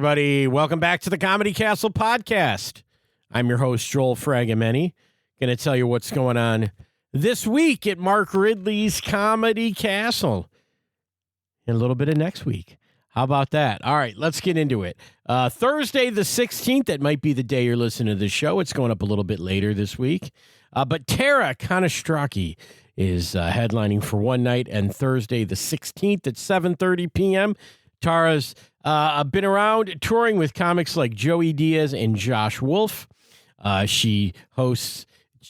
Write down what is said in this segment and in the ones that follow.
everybody. Welcome back to the Comedy Castle podcast. I'm your host, Joel Fragamenti. Going to tell you what's going on this week at Mark Ridley's Comedy Castle. And a little bit of next week. How about that? All right, let's get into it. Thursday the 16th, that might be the day you're listening to the show. It's going up a little bit later this week. But Tara Konostraki is headlining for one night, and Thursday the 16th at 7:30 p.m. Tara's been around touring with comics like Joey Diaz and Josh Wolf. She hosts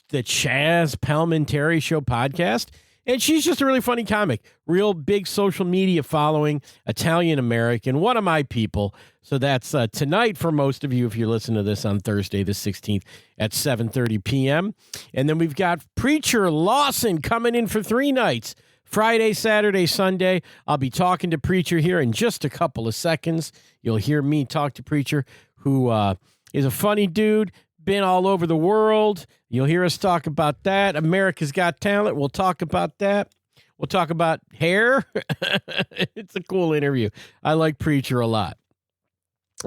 the Chaz Palminteri Show podcast, and she's just a really funny comic. Real big social media following, Italian-American, one of my people. So that's tonight for most of you if you're listening to this on Thursday the 16th at 7:30 p.m. And then we've got Preacher Lawson coming in for 3 nights. Friday, Saturday, Sunday. I'll be talking to Preacher here in just a couple of seconds. You'll hear me talk to Preacher, who is a funny dude, been all over the world. You'll hear us talk about that. America's Got Talent. We'll talk about that. We'll talk about hair. It's a cool interview. I like Preacher a lot.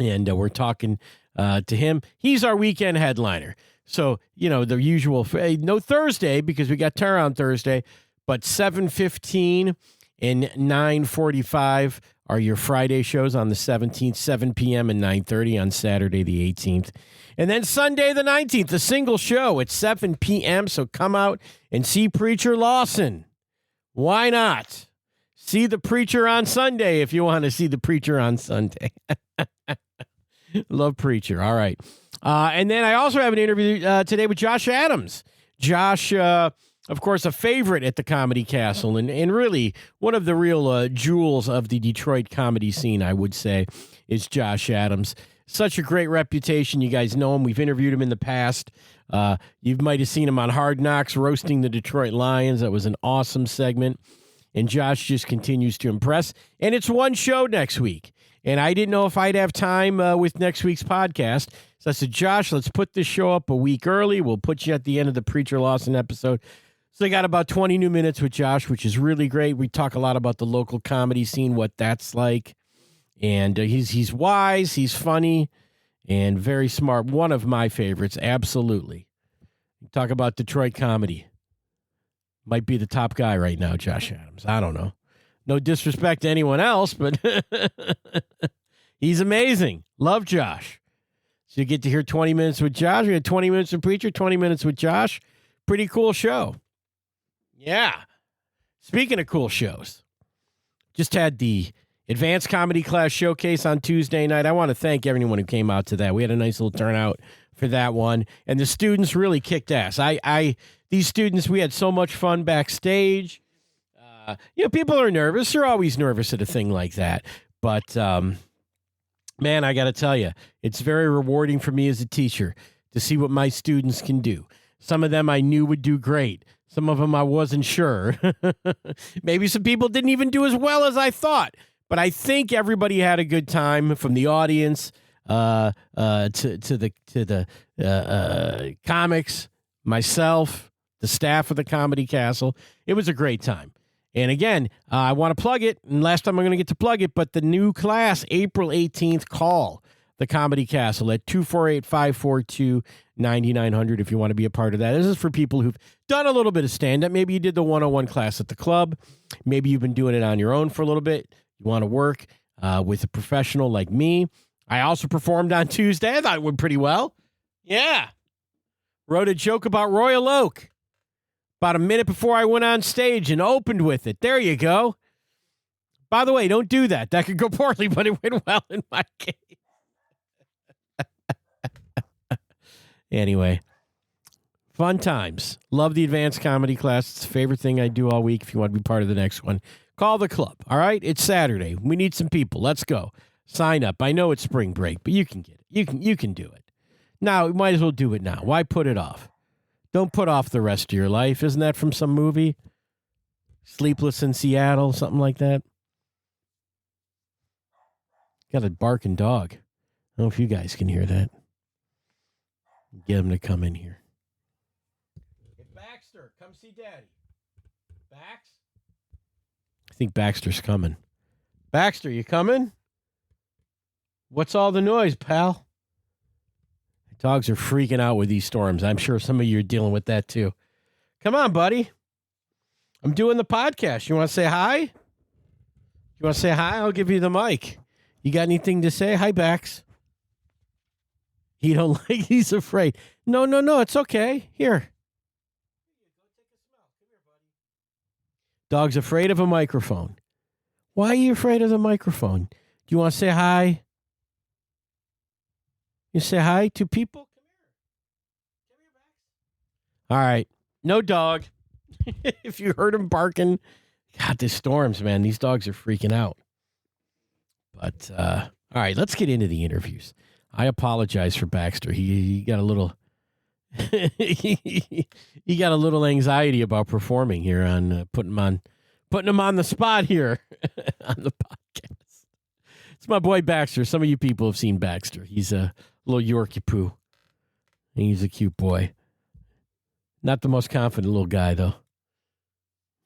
And we're talking to him. He's our weekend headliner. So, you know, the usual, no Thursday because we got Tara on Thursday. But 7:15 and 9:45 are your Friday shows on the 17th, 7 p.m. and 9:30 on Saturday the 18th. And then Sunday the 19th, a single show at 7 p.m. So come out and see Preacher Lawson. Why not? See the Preacher on Sunday if you want to see the Preacher on Sunday. Love Preacher. All right. And then I also have an interview today with Josh Adams. Josh... of course, a favorite at the Comedy Castle and really one of the real jewels of the Detroit comedy scene, I would say, is Josh Adams. Such a great reputation. You guys know him. We've interviewed him in the past. You might have seen him on Hard Knocks roasting the Detroit Lions. That was an awesome segment. And Josh just continues to impress. And it's one show next week. And I didn't know if I'd have time with next week's podcast. So I said, Josh, let's put this show up a week early. We'll put you at the end of the Preacher Lawson episode. So I got about 20 new minutes with Josh, which is really great. We talk a lot about the local comedy scene, what that's like. And he's wise, he's funny, and very smart. One of my favorites, absolutely. Talk about Detroit comedy. Might be the top guy right now, Josh Adams. I don't know. No disrespect to anyone else, but he's amazing. Love Josh. So you get to hear 20 minutes with Josh. We had 20 minutes with Preacher, 20 minutes with Josh. Pretty cool show. Yeah. Speaking of cool shows, just had the Advanced Comedy Class Showcase on Tuesday night. I want to thank everyone who came out to that. We had a nice little turnout for that one. And the students really kicked ass. These students, we had so much fun backstage. People are nervous. They're always nervous at a thing like that. But, man, I got to tell you, it's very rewarding for me as a teacher to see what my students can do. Some of them I knew would do great. Some of them I wasn't sure. Maybe some people didn't even do as well as I thought. But I think everybody had a good time, from the audience to the comics, myself, the staff of the Comedy Castle. It was a great time. And again, I want to plug it. And last time I'm going to get to plug it, but the new class, April 18th, call the Comedy Castle at 248-542-9900 if you want to be a part of that. This is for people who've done a little bit of stand-up. Maybe you did the 101 class at the club. Maybe you've been doing it on your own for a little bit. You want to work with a professional like me. I also performed on Tuesday. I thought it went pretty well. Yeah. Wrote a joke about Royal Oak about a minute before I went on stage and opened with it. There you go. By the way, don't do that. That could go poorly, but it went well in my case. Anyway, fun times. Love the Advanced Comedy Class. It's the favorite thing I do all week. If you want to be part of the next one, call the club. All right? It's Saturday. We need some people. Let's go. Sign up. I know it's spring break, but you can get it. You can do it. Now, we might as well do it now. Why put it off? Don't put off the rest of your life. Isn't that from some movie? Sleepless in Seattle, something like that. Got a barking dog. I don't know if you guys can hear that. Get him to come in here. Hey, Baxter, come see Daddy. Bax? I think Baxter's coming. Baxter, you coming? What's all the noise, pal? Dogs are freaking out with these storms. I'm sure some of you are dealing with that too. Come on, buddy. I'm doing the podcast. You want to say hi? You want to say hi? I'll give you the mic. You got anything to say? Hi, Bax. He don't like, he's afraid. No, it's okay. Here. Dog's afraid of a microphone. Why are you afraid of the microphone? Do you want to say hi? You say hi to people? Come here, Bax. All right. No dog. If you heard him barking, God, the storms, man. These dogs are freaking out. But, all right, let's get into the interviews. I apologize for Baxter. He got a little he got a little anxiety about performing here on putting him on the spot here on the podcast. It's my boy Baxter. Some of you people have seen Baxter. He's a little Yorkie poo. He's a cute boy. Not the most confident little guy, though.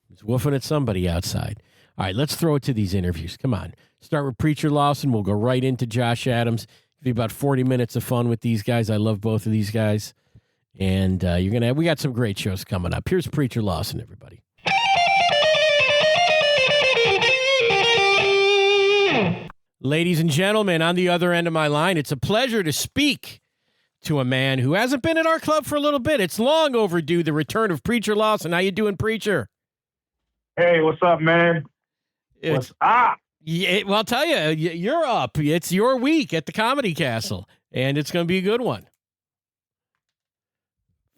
He's woofing at somebody outside. All right, let's throw it to these interviews. Come on. Start with Preacher Lawson. We'll go right into Josh Adams. It'll be about 40 minutes of fun with these guys. I love both of these guys. And we got some great shows coming up. Here's Preacher Lawson, everybody. Ladies and gentlemen, on the other end of my line, it's a pleasure to speak to a man who hasn't been at our club for a little bit. It's long overdue, the return of Preacher Lawson. How you doing, Preacher? Hey, what's up, man? What's up? Yeah, well, I'll tell you, you're up. It's your week at the Comedy Castle, and it's going to be a good one.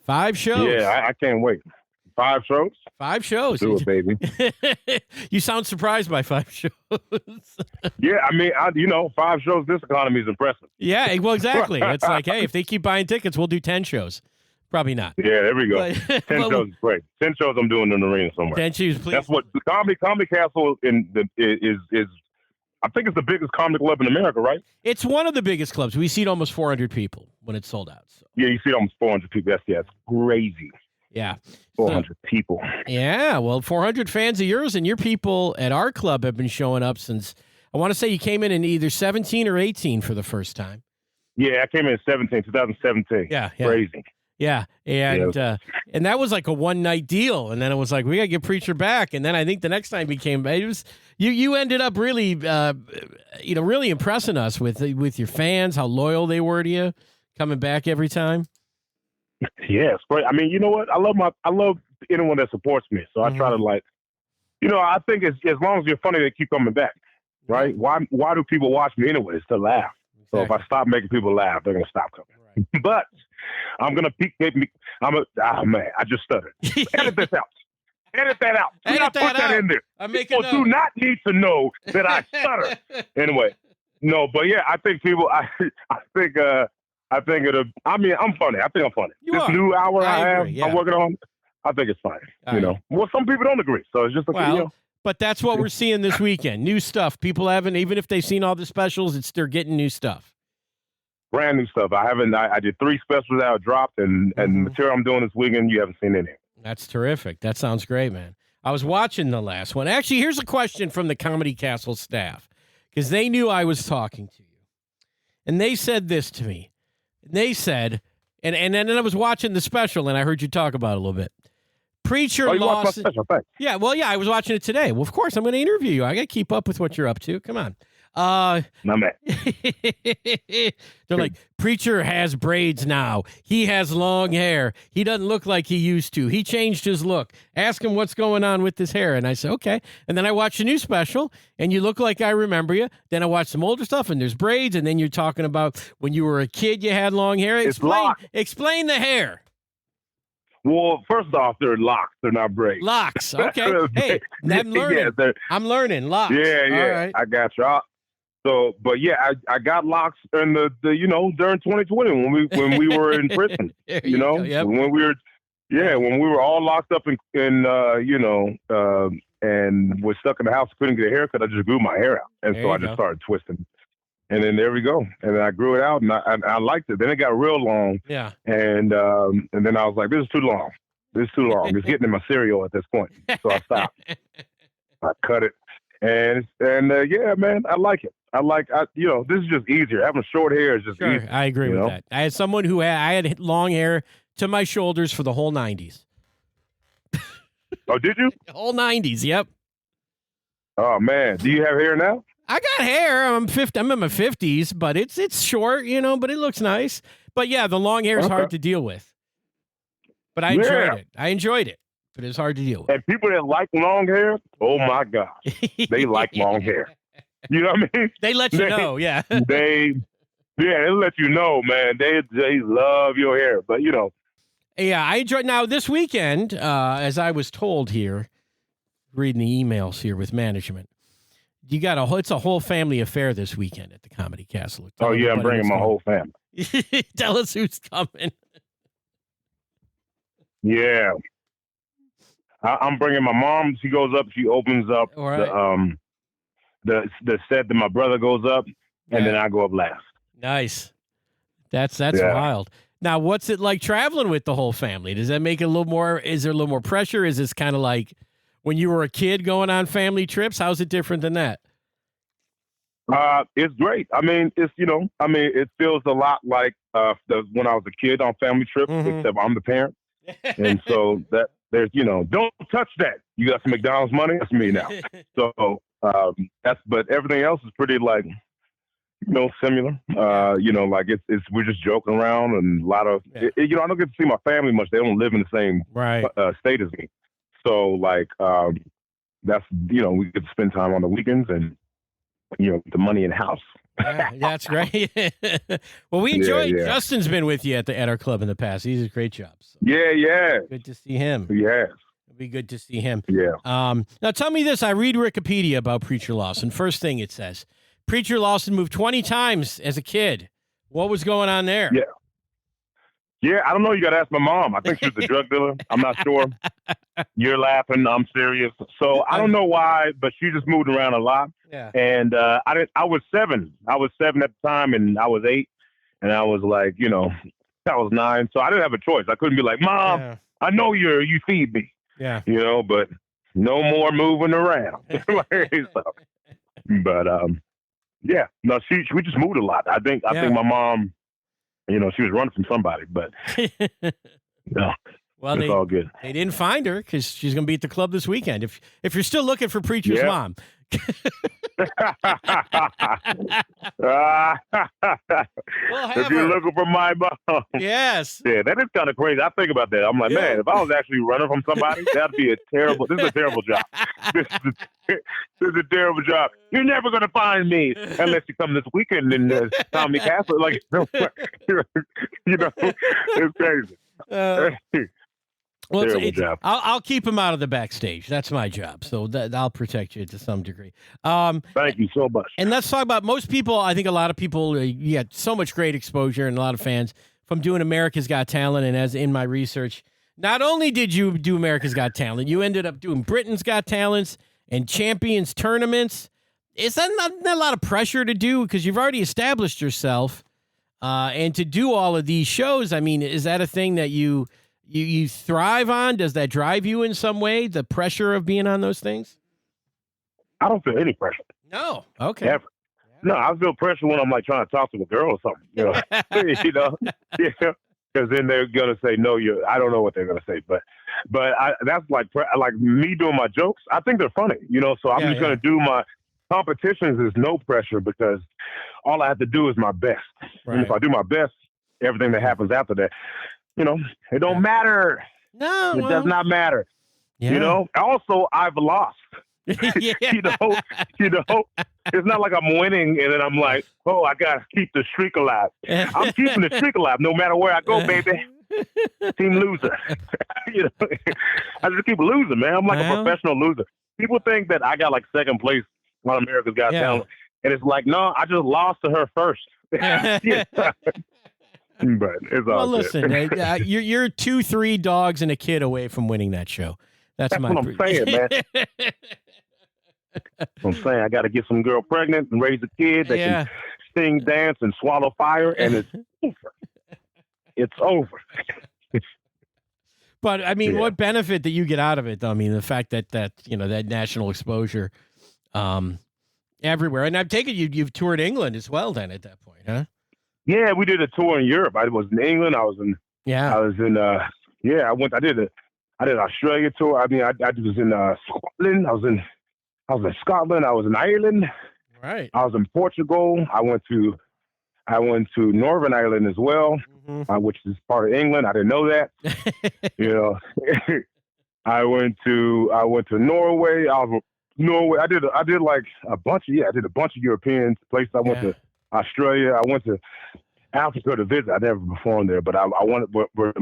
5 shows. Yeah, I can't wait. 5 shows? 5 shows. Do it, baby. You sound surprised by 5 shows. Yeah, I mean, 5 shows, this economy is impressive. Yeah, well, exactly. It's like, hey, if they keep buying tickets, we'll do 10 shows. Probably not. Yeah, there we go. 10 shows is great. 10 shows I'm doing in the arena somewhere. 10 shows, please. That's what the Comedy Castle is. I think it's the biggest comedy club in America, right? It's one of the biggest clubs. We seat almost 400 people when it's sold out. So. Yeah, you see almost 400 people. That's crazy. Yeah. 400 people. Yeah, well, 400 fans of yours, and your people at our club have been showing up since, I want to say you came in either 17 or 18 for the first time. Yeah, I came in 2017. Yeah. Crazy. Yeah, and that was like a one-night deal, and then it was like, we got to get Preacher back, and then I think the next time he came, it was you ended up really, really impressing us with your fans, how loyal they were to you, coming back every time. Yeah, it's great. I mean, you know what? I love anyone that supports me, so I try to I think as long as you're funny, they keep coming back, right? Why do people watch me anyways? To laugh. So if I stop making people laugh, they're gonna stop coming. Right. But I'm gonna peak. I just stuttered. Edit this out. Edit that out. Do not put that in there. People do not need to know that I stutter. Anyway, no, but yeah, I think people. I think it'll. I mean, I'm funny. I think I'm funny. New hour I'm working on. I think it's funny. Well, some people don't agree, so it's just But that's what we're seeing this weekend. New stuff. People haven't, even if they've seen all the specials, they're getting new stuff. Brand new stuff. I did 3 specials that dropped, and material I'm doing this weekend, you haven't seen any. That's terrific. That sounds great, man. I was watching the last one. Actually, here's a question from the Comedy Castle staff, because they knew I was talking to you. And they said this to me. They said, and then I was watching the special, and I heard you talk about it a little bit. Preacher Lawson. Yeah, I was watching it today. Well, of course, I'm going to interview you. I got to keep up with what you're up to. Come on. My man. They're like, Preacher has braids now. He has long hair. He doesn't look like he used to. He changed his look. Ask him what's going on with his hair. And I said, okay. And then I watched a new special, and you look like I remember you. Then I watched some older stuff, and there's braids. And then you're talking about when you were a kid, you had long hair. Explain the hair. Well, first off, they're locks. They're not braids. Locks. Okay. Hey, I'm learning. Yeah, I'm learning. Locks. Yeah. All right. I got you. So, but yeah, I got locks in the during 2020 when we were in prison. Yep. When we were all locked up and was stuck in the house, couldn't get a haircut. I just grew my hair out, and so I just started twisting. And then there we go. And then I grew it out, and I liked it. Then it got real long. Yeah. And then I was like, this is too long. It's getting in my cereal at this point. So I stopped. I cut it. Yeah, man, I like it. This is just easier. Having short hair is just Sure, easier. I agree with that. I had someone I had long hair to my shoulders for the whole 90s. Oh, did you? The whole 90s, yep. Oh man, do you have hair now? I got hair. I'm in my 50s, but it's short, but it looks nice. But yeah, the long hair is hard to deal with. But I enjoyed it. I enjoyed it, but it's hard to deal with. And people that like long hair, oh my gosh, they like long hair. You know what I mean? They let you know, yeah. they let you know, man. They love your hair, but Yeah, I enjoyed. Now this weekend, as I was told here, reading the emails here with management, it's a whole family affair this weekend at the Comedy Castle. Oh yeah, I'm bringing my whole family. Tell us who's coming. Yeah, I'm bringing my mom. She goes up. She opens up the set that my brother goes up, and then I go up last. Nice. That's wild. Now, what's it like traveling with the whole family? Does that make it a little more? Is there a little more pressure? Is this kind of like when you were a kid going on family trips? How's it different than that? It's great. I mean, it feels a lot like when I was a kid on family trips, except I'm the parent. And so that there's, don't touch that. You got some McDonald's money? That's me now. So but everything else is pretty like, similar. Like we're just joking around and a lot of, I don't get to see my family much. They don't live in the same state as me. So like, that's, we get to spend time on the weekends and, the money in the house. Yeah, that's great. Well, we enjoyed. Yeah. Justin's been with you at our club in the past. He's a great job. So. Yeah. Good to see him. Yes. It'll be good to see him. Yeah. Now tell me this. I read Wikipedia about Preacher Lawson. First thing it says, Preacher Lawson moved 20 times as a kid. What was going on there? Yeah. Yeah, I don't know. You got to ask my mom. I think she was a drug dealer. I'm not sure. You're laughing. I'm serious. So I don't know why, but she just moved around a lot. Yeah. And I was 7. I was 7 at the time, and I was 8. And I was like, I was 9. So I didn't have a choice. I couldn't be like, Mom, I know you feed me. Yeah. But no more moving around. But yeah, no, we just moved a lot. I think my mom. She was running from somebody, but well, it's all good. They didn't find her because she's going to be at the club this weekend. If you're still looking for Preacher's mom. If you're looking for my mom. Yes. Yeah, that is kind of crazy. I think about that. I'm like, man, if I was actually running from somebody, that'd be this is a terrible job. This is a terrible job. You're never going to find me unless you come this weekend in Comedy Castle. Like, it's crazy. Well, I'll keep him out of the backstage. That's my job. So I'll protect you to some degree. Thank you so much. And let's talk about most people. I think a lot of people get so much great exposure and a lot of fans from doing America's Got Talent. And as in my research, not only did you do America's Got Talent, you ended up doing Britain's Got Talents and Champions tournaments. Is that not a lot of pressure to do because you've already established yourself? And to do all of these shows, I mean, is that a thing that you thrive on? Does that drive you in some way, the pressure of being on those things? I don't feel any pressure. No. Okay. Ever. No, I feel pressure when I'm like trying to talk to a girl or something, because then they're going to say, no, I don't know what they're going to say, but that's like me doing my jokes. I think they're funny, so I'm just going to do my competitions is no pressure because all I have to do is my best. Right. And if I do my best, everything that happens after that, it don't matter. No, it does not matter. Yeah. Also, I've lost. Yeah. It's not like I'm winning and then I'm like, oh, I got to keep the streak alive. I'm keeping the streak alive no matter where I go, baby. Team loser. I just keep losing, man. I'm like a professional loser. People think that I got like second place on America's Got Talent. And it's like, no, I just lost to her first. But it's all good. Listen, you're 2-3 dogs and a kid away from winning that show. That's what I'm saying, man. I'm saying I got to get some girl pregnant and raise a kid that can sing, dance, and swallow fire, and it's over. It's over. But I mean, what benefit that you get out of it? Though? I mean, the fact that that national exposure. everywhere. And I'm taking you've toured England as well then at that point, huh? Yeah, we did a tour in Europe. I was in England. I was in. Yeah, I did an Australia tour. I mean, I was in Scotland. I was in Scotland. I was in Ireland. Right. I was in Portugal. I went to Northern Ireland as well, which is part of England. I didn't know that. You know, I went to Norway. Norway. I did like a bunch of European places. I went to Australia. I went to Africa to visit. I never performed there, but I wanted. We're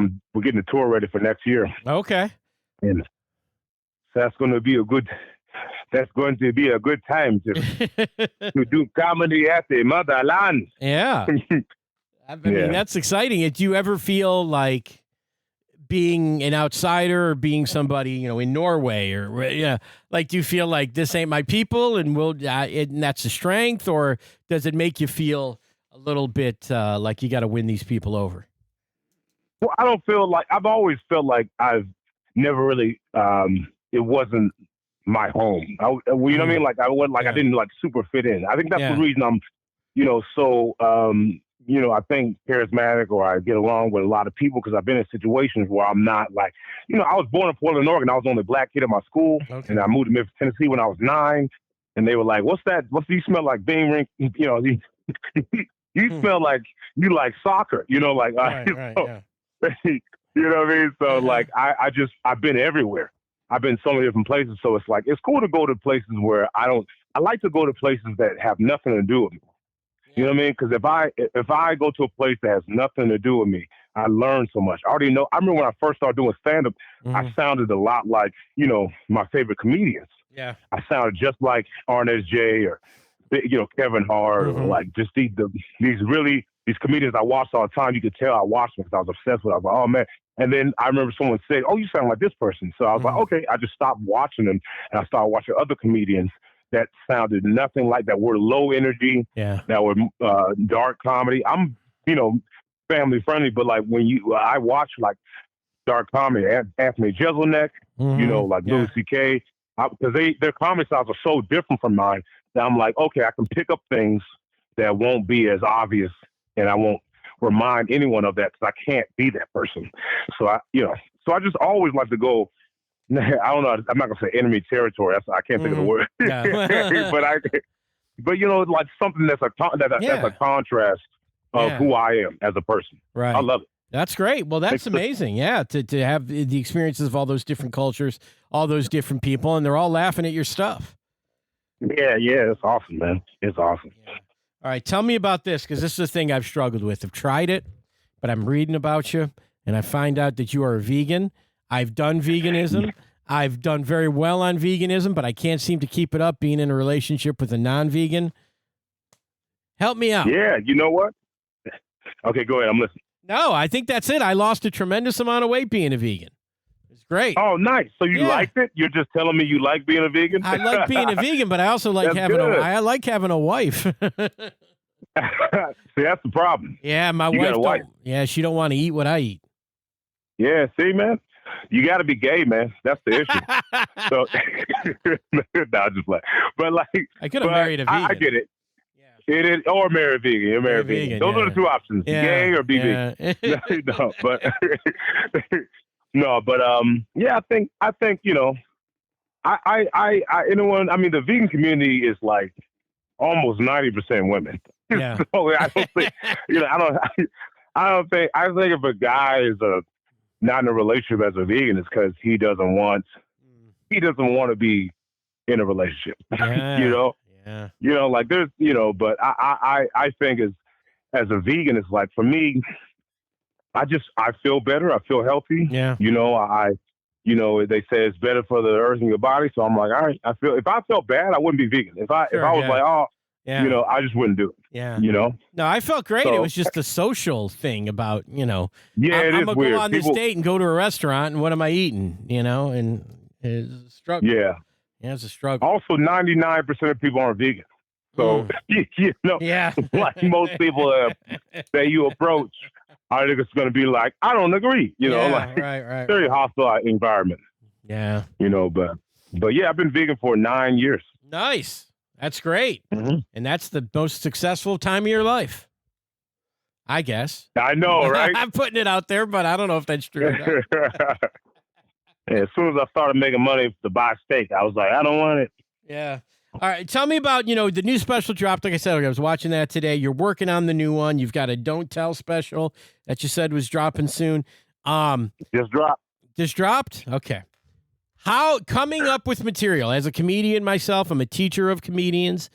getting the tour ready for next year. Okay. And so that's going to be a good time to do comedy at the motherland. Yeah. I mean, that's exciting. Do you ever feel like being an outsider or being somebody, in Norway or like, do you feel like this ain't my people and and that's a strength, or does it make you feel a little bit like you got to win these people over? Well, I don't feel like I've always felt like I've never really, it wasn't my home. You know what I mean? Like I wasn't I didn't like super fit in. I think that's the reason I'm, so, I think charismatic, or I get along with a lot of people because I've been in situations where I'm not like, I was born in Portland, Oregon. I was the only black kid in my school, and I moved to Memphis, Tennessee when I was 9. And they were like, "What's that? You smell like bean ring? You smell like you like soccer. Right, you know what I mean? So like, I've been everywhere. I've been so many different places. So it's like, it's cool to go to places where I like to go to places that have nothing to do with me. You know what I mean? Because if I go to a place that has nothing to do with me, I learn so much. I already know. I remember when I first started doing stand-up, I sounded a lot like, my favorite comedians. Yeah. I sounded just like Arnez J or, Kevin Hart, or like just these comedians I watched all the time. You could tell I watched them because I was obsessed with them. I was like, oh man. And then I remember someone said, "Oh, you sound like this person." So I was like, okay. I just stopped watching them, and I started watching other comedians that sounded nothing like that. Were low energy, that were dark comedy. I'm, family friendly, but like I watch like dark comedy, Anthony Jeselnik, like Louis C.K., because their comedy styles are so different from mine that I'm like, okay, I can pick up things that won't be as obvious, and I won't remind anyone of that because I can't be that person. So I just always like to go. I don't know. I'm not gonna say enemy territory. I can't think of the word. but like something that's a contrast of who I am as a person. Right. I love it. That's great. Well, that's amazing. Yeah, to have the experiences of all those different cultures, all those different people, and they're all laughing at your stuff. Yeah, it's awesome, man. It's awesome. Yeah. All right, tell me about this, because this is a thing I've struggled with. I've tried it, but I'm reading about you, and I find out that you are a vegan. I've done veganism. I've done very well on veganism, but I can't seem to keep it up being in a relationship with a non-vegan. Help me out. Yeah, you know what? Okay, go ahead. I'm listening. No, I think that's it. I lost a tremendous amount of weight being a vegan. It's great. Oh, nice. So you liked it? You're just telling me you like being a vegan? I like being a vegan, but I also like having a wife. See, that's the problem. Yeah, my wife. Yeah, she don't want to eat what I eat. Yeah, see, man, you got to be gay, man. That's the issue. So, no, just like, but like, I could have married a vegan. I get it. It is, or marry a vegan. You're marry vegan. Those are the two options: gay or be vegan. No, but yeah, I think anyone. I mean, the vegan community is like almost 90% women. Yeah. So I don't think I think if a guy is not in a relationship as a vegan, it's because he doesn't want to be in a relationship. Yeah. Yeah. Like there's, but I think as a vegan, it's like, for me, I feel better. I feel healthy. Yeah. They say it's better for the earth and your body. So I'm like, all right, if I felt bad, I wouldn't be vegan. If I was like, I just wouldn't do it. Yeah. No, I felt great. So, it was just the social thing about, Yeah, I'm going to go on this date and go to a restaurant, and what am I eating? And it's a struggle. Yeah. Yeah, it's a struggle. Also, 99% of people aren't vegan. So, like most people that you approach, I think it's going to be like, I don't agree. Right. Very hostile environment. Yeah. But yeah, I've been vegan for 9 years. Nice. That's great. Mm-hmm. And that's the most successful time of your life, I guess. I know, right? I'm putting it out there, but I don't know if that's true or not. As soon as I started making money to buy steak, I was like, I don't want it. Yeah. All right. Tell me about, the new special dropped. Like I said, I was watching that today. You're working on the new one. You've got a Don't Tell special that you said was dropping soon. Just dropped. Just dropped? Okay. How coming up with material? As a comedian myself, I'm a teacher of comedians.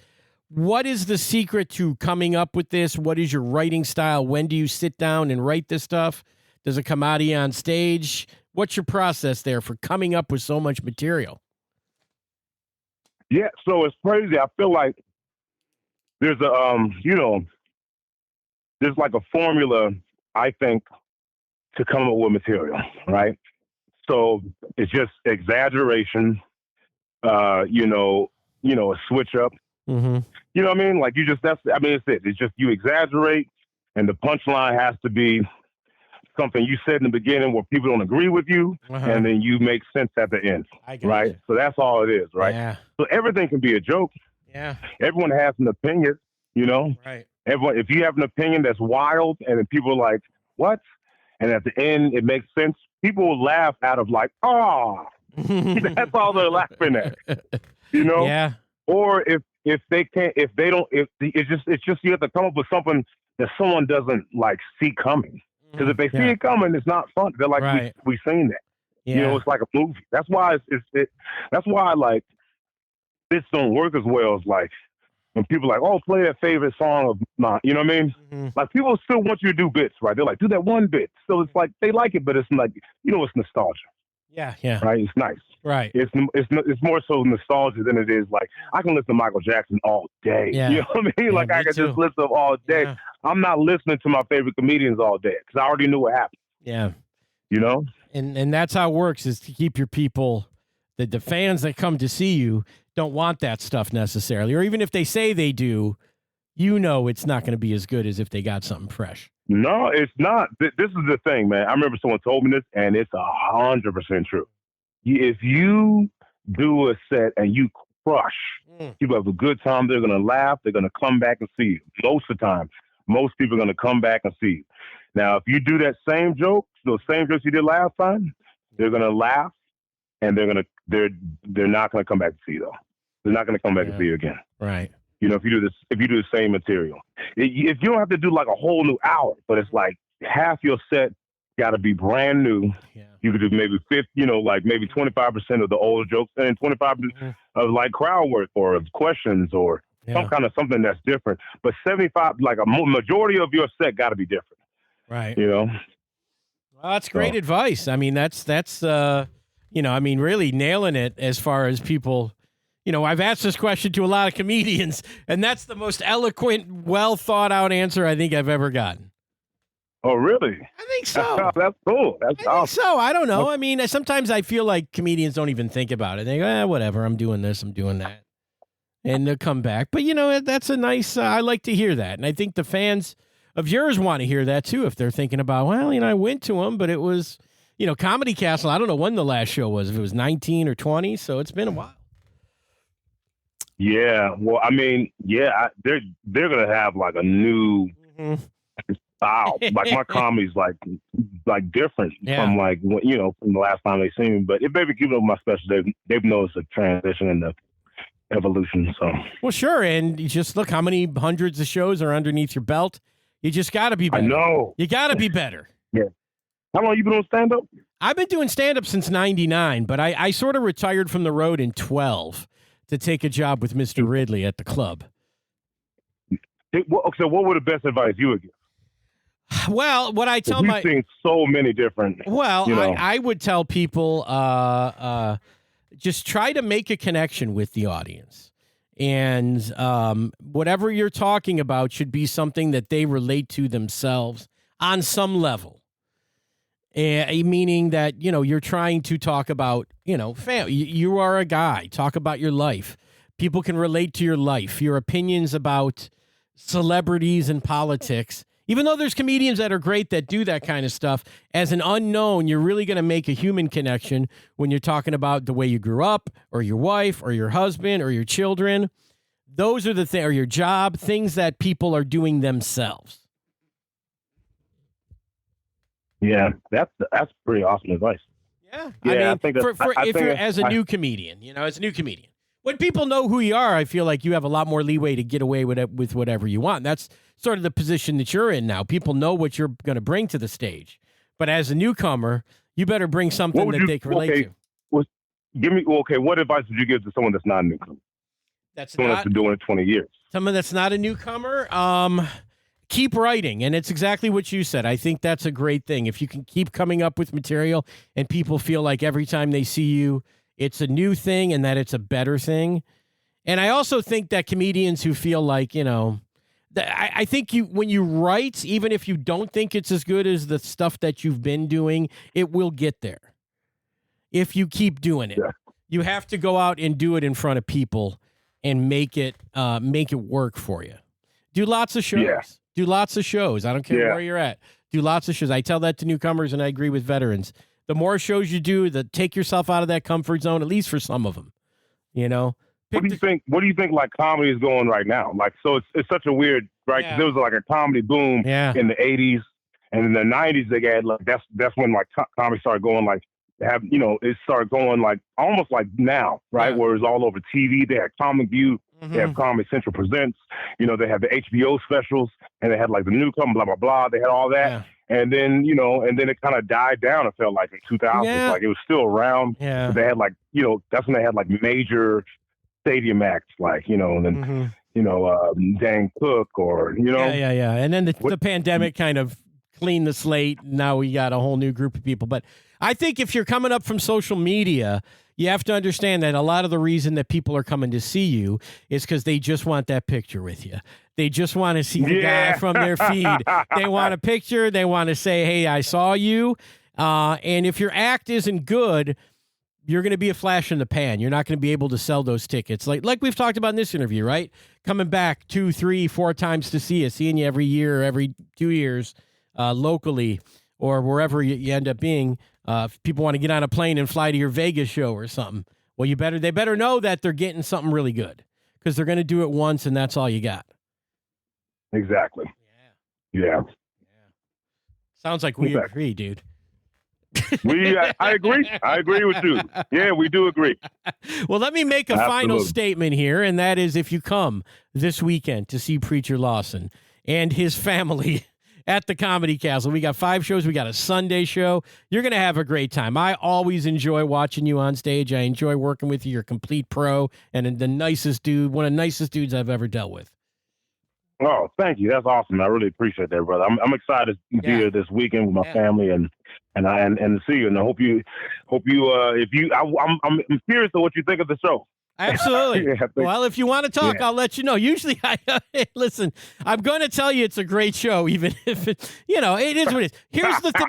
What is the secret to coming up with this? What is your writing style? When do you sit down and write this stuff? Does it come out of you on stage? What's your process there for coming up with so much material? Yeah, so it's crazy. I feel like there's there's like a formula, I think, to come up with material, right? So it's just exaggeration, a switch up. Mm-hmm. You know what I mean? Like it's it. It's just you exaggerate, and the punchline has to be something you said in the beginning where people don't agree with you, and then you make sense at the end, right? You. So that's all it is, right? Yeah. So everything can be a joke. Yeah. Everyone has an opinion, Right. Everyone, if you have an opinion that's wild, and then people are like, what? And at the end, it makes sense. People will laugh out of like, oh, that's all they're laughing at, Yeah. Or if they can't, if they don't, if it's just you have to come up with something that someone doesn't like see coming. Because if they see it coming, it's not fun. They're like, we've seen that. Yeah. It's like a movie. That's why that's why like this don't work as well as like when people are like, oh, play that favorite song of mine. You know what I mean? Mm-hmm. Like people still want you to do bits, right? They're like, do that one bit. So it's like they like it, but it's like it's nostalgia. Yeah. Yeah. Right? It's nice. Right. It's more so nostalgia than it is like I can listen to Michael Jackson all day. Yeah. You know what I mean? Yeah, like I can just listen to him all day. Yeah. I'm not listening to my favorite comedians all day because I already knew what happened. Yeah. And that's how it works, is to keep your people, the fans that come to see you don't want that stuff necessarily. Or even if they say they do, it's not going to be as good as if they got something fresh. No, it's not. This is the thing, man. I remember someone told me this, and it's 100% true. If you do a set and you crush, people have a good time, they're going to laugh, they're going to come back and see you. Most of the time, most people are going to come back and see you. Now, if you do that same joke, those same jokes you did last time, they're going to laugh, and they're not going to come back to see you, though. They're not going to come back and see you again. Right. If you do the same material, if you don't have to do like a whole new hour, but it's like half your set got to be brand new. Yeah. You could do maybe 50, like maybe 25% of the old jokes and 25% of like crowd work or of questions or some kind of something that's different. But 75, like a majority of your set got to be different. Right. Well, that's great advice. I mean, that's really nailing it as far as people. I've asked this question to a lot of comedians, and that's the most eloquent, well thought out answer I think I've ever gotten. Oh, really? I think so. That's cool. That's awesome. I think so. I don't know. I mean, sometimes I feel like comedians don't even think about it. They go, whatever, I'm doing this, I'm doing that. And they'll come back. But, that's a nice, I like to hear that. And I think the fans of yours want to hear that, too, if they're thinking about, I went to them, but it was, Comedy Castle, I don't know when the last show was, if it was 19 or 20, so it's been a while. Yeah, well, I mean, they're gonna have like a new style. Like my comedy's like different from like from the last time they seen me. But if they keep up my special, they've noticed a transition in the evolution. So well, sure, and you just look how many hundreds of shows are underneath your belt. You just got to be better. I know you got to be better. Yeah. How long you been doing stand up? I've been doing stand up since '99, but I sort of retired from the road in 12. To take a job with Mr. Ridley at the club. So what would the best advice you would give? Well, what I tell You've seen so many different. Well, I would tell people just try to make a connection with the audience. And whatever you're talking about should be something that they relate to themselves on some level. Meaning that, you're trying to talk about, family. You are a guy. Talk about your life. People can relate to your life. Your opinions about celebrities and politics Even though there's comedians that are great that do that kind of stuff, as an unknown, you're really going to make a human connection when you're talking about the way you grew up, or your wife, or your husband, or your children. Those are the things, or your job, things that people are doing themselves. Yeah, that's pretty awesome advice. Yeah, Yeah, I mean, I think that's, if you're as a new comedian, as a new comedian, when people know who you are, I feel like you have a lot more leeway to get away with whatever you want. That's sort of the position that you're in now. People know what you're going to bring to the stage, but as a newcomer, you better bring something that they can relate to. What advice would you give to someone that's not a newcomer? Someone that's been doing it 20 years. Someone that's not a newcomer. Keep writing, and it's exactly what you said. I think that's a great thing. If you can keep coming up with material and people feel like every time they see you, it's a new thing and that it's a better thing. And I also think that comedians who feel like, I think when you write, even if you don't think it's as good as the stuff that you've been doing, it will get there. If you keep doing it, you have to go out and do it in front of people and make it work for you. Do lots of shows. Yeah. Do lots of shows. I don't care where you're at. Do lots of shows. I tell that to newcomers, and I agree with veterans. The more shows you do, take yourself out of that comfort zone, at least for some of them. What do you think? What do you think? Like comedy is going right now. Like, so it's such a weird, right? Because there was like a comedy boom in the '80s, and in the '90s they had like that's when like comedy started going like it started going like almost like now, right? Where it's all over TV. They had Comic View. They have Comedy Central Presents. They have the HBO specials, and they had like the newcomer, blah blah blah. They had all that, and then it kind of died down. It felt like in 2000, like it was still around. Yeah, they had like that's when they had like major stadium acts, like Dan Cook or and then the pandemic kind of cleaned the slate. Now we got a whole new group of people. But I think if you're coming up from social media, you have to understand that a lot of the reason that people are coming to see you is because they just want that picture with you. They just want to see the guy from their feed. They want a picture. They want to say, hey, I saw you. And if your act isn't good, you're going to be a flash in the pan. You're not going to be able to sell those tickets. Like we've talked about in this interview, right? Coming back 2, 3, 4 times to see you, seeing you every year, every 2 years, locally or wherever you end up being. If people want to get on a plane and fly to your Vegas show or something, well, they better know that they're getting something really good because they're going to do it once and that's all you got. Exactly. Yeah. Sounds like we agree, dude. I agree. I agree with you. Yeah, we do agree. Well, let me make a final statement here, and that is if you come this weekend to see Preacher Lawson and his family at the Comedy Castle. We got 5 shows. We got a Sunday show. You're going to have a great time. I always enjoy watching you on stage. I enjoy working with you. You're a complete pro and the nicest dude, one of the nicest dudes I've ever dealt with. Oh, thank you. That's awesome. I really appreciate that, brother. I'm excited to be here this weekend with my family and to see you. And I hope you I'm curious to what you think of the show. Absolutely. Well, if you want to talk, I'll let you know. Usually, listen. I'm going to tell you it's a great show, even if it is what it is. Here's the thing,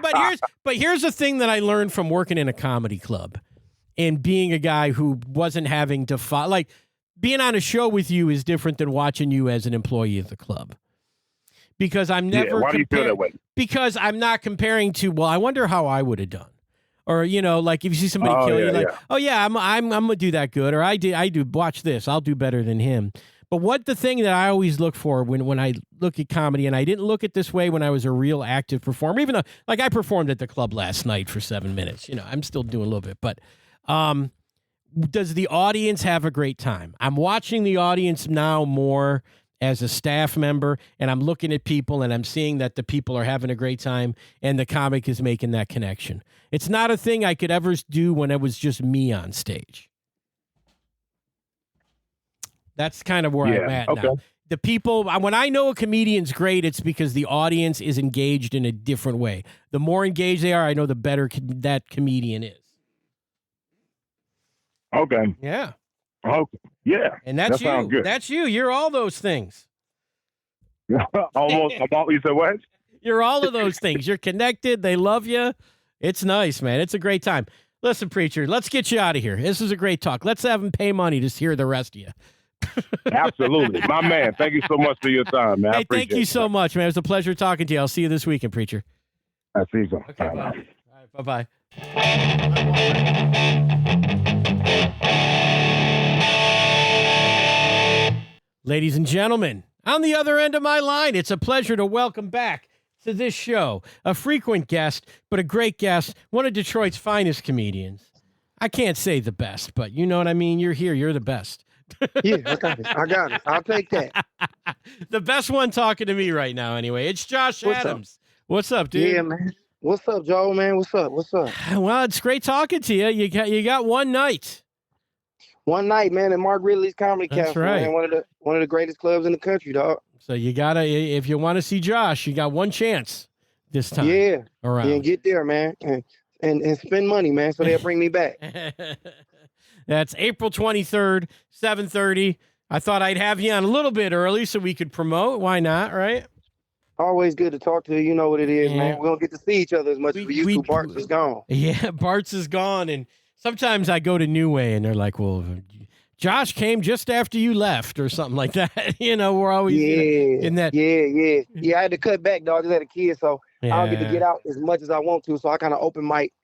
but here's the thing that I learned from working in a comedy club and being a guy who wasn't having to like being on a show with you is different than watching you as an employee of the club. Because I'm never. Why do you feel that way? Because I'm not comparing to. Well, I wonder how I would have done. Or, like if you see somebody kill you, I'm going to do that good. Or I do, watch this. I'll do better than him. But the thing that I always look for when I look at comedy, and I didn't look at this way when I was a real active performer, even though, like I performed at the club last night for 7 minutes. I'm still doing a little bit. But does the audience have a great time? I'm watching the audience now more as a staff member, and I'm looking at people and I'm seeing that the people are having a great time and the comic is making that connection. It's not a thing I could ever do when it was just me on stage. That's kind of where I'm at now. The people, when I know a comedian's great, it's because the audience is engaged in a different way. The more engaged they are, I know the better that comedian is. Okay. Yeah. Okay. Yeah. And that's you. Good. That's you. You're all those things. Almost. You said what? You're all of those things. You're connected. They love you. It's nice, man. It's a great time. Listen, Preacher, let's get you out of here. This is a great talk. Let's have him pay money to hear the rest of you. Absolutely. My man, thank you so much for your time, man. I Hey, appreciate thank you so much, man. It was a pleasure talking to you. I'll see you this weekend, preacher. I see you. Okay, bye. All right, bye-bye. Ladies and gentlemen, on the other end of my line, it's a pleasure to welcome back to this show a frequent guest, but a great guest, one of Detroit's finest comedians. I can't say the best, but you know what I mean? You're here. You're the best. Yeah, I got it. I'll take that. The best one talking to me right now, anyway. It's Josh Adams. What's up, dude? Yeah, man. What's up, Joe, man? What's up? Well, it's great talking to you. You got one night. One night, man, at Mark Ridley's Comedy That's Castle, right. man. One of the greatest clubs in the country, dog. So you gotta, if you want to see Josh, you got one chance this time. Yeah. Around. Yeah, get there, man. And spend money, man, so they'll bring me back. That's April 23rd, 7:30. I thought I'd have you on a little bit early so we could promote. Why not, right? Always good to talk to you. You know what it is, Yeah. man. We don't get to see each other as much as we used to. Bart's is gone. Yeah, Bart's is gone. And sometimes I go to New Way and they're like, well, Josh came just after you left or something like that. We're always in that. Yeah, I had to cut back, dog. I just had a kid, so I don't get to Yeah. get out as much as I want to. So I kind of open mic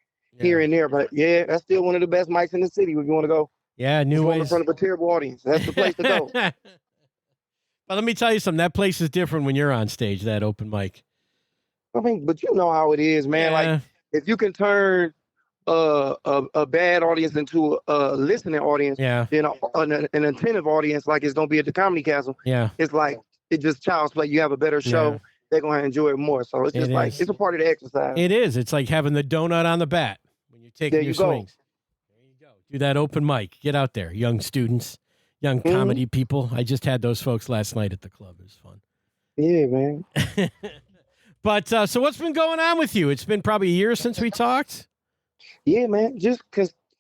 here and there. But yeah, that's still one of the best mics in the city if you want to go. Yeah, New Go Way. in front of a terrible audience. That's the place to go. But let me tell you something. That place is different when you're on stage, that open mic. I mean, but you know how it is, man. Yeah. Like if you can turn a bad audience into a listening audience, Yeah. then an attentive audience, like it's gonna be at the Comedy Castle. Yeah. It's like it just child's play. You have a better show. Yeah. They're gonna enjoy it more. So it's just It like is. it's a part of the exercise. It is. It's like having the donut on the bat when you're taking There your you go. swings. There you go. Do that open mic. Get out there, young students, young comedy people. I just had those folks last night at the club. It was fun. Yeah, man. But so what's been going on with you? It's been probably a year since we talked. Yeah, man. Just